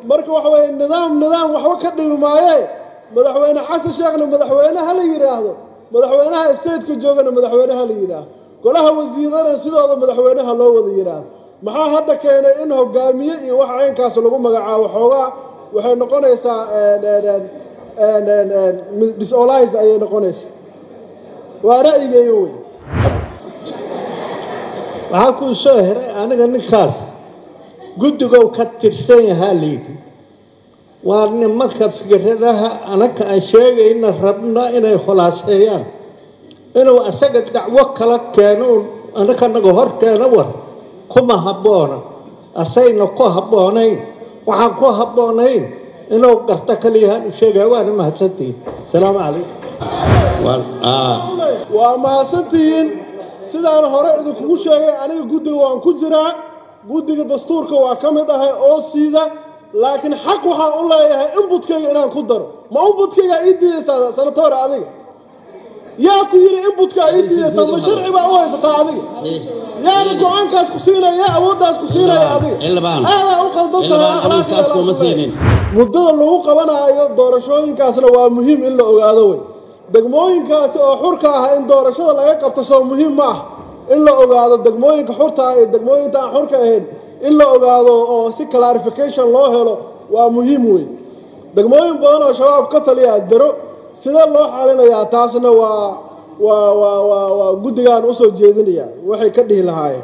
marka waxa weeye nidaam waxba ka dhimi maaye madaxweyne xasan sheekhna madaxweynaha la yiraahdo madaxweynaha state-ka joogana madaxweynaha la yiraahdo golaha wasiirada sidooda madaxweynaha loo wada yiraahdo maxaa hadda keenay in hogaamiye iyo wax aynkaas lagu magacaabo xoogaa waxay noqonaysaa disorganize ayay noqonaysaa waa ra'yigay wey waxaa ku soo heray aniga ninkaas guddigow ka tirsan yahaa liidi waa nimanka fikradaha anaka aan sheegayna rabna inay khulaaseeyaan inuu asaga dacwo kala keeno anaka naga hor keeno war kuma habboona asayna ku habboonayn waxaan ku habboonayn inuu garta kaliyahaan u sheegaya waana mahadsantihiin asalaamu calaykum waa mahadsantihiin sidaan hore idinkugu sheegay aniga guddiga waan ku jiraa guddiga dastuurka waa ka mid ahay oo siida laakiin xaq waxaan u leeyahay inbutkayga inaan ku daro ma inbutkayga ii diidaysaa sanatoore adiga yaa ku yidhi inbutkaa ii diidaysaa ma sharci baa u haysataa adiga yaana go-aankaas ku siinaya yaa awooddaas ku siinaya adiga aadaa u qaldantahay muddada lagu qabanaayo doorashooyinkaasna waa muhiim in la ogaado wey degmooyinkaasi oo xurka ah in doorashada laga qabto soo muhiim ma ah in la ogaado degmooyinka xurta ah iyo degmooyinka aan xurka ahayn in la ogaado oo si clarification loo helo waa muhiim wey degmooyin badan oo shabaab ka taliya daro sida loo xalinayaa taasna waa guddigaan u soo jeedinaya waxay ka dhihi lahaayeen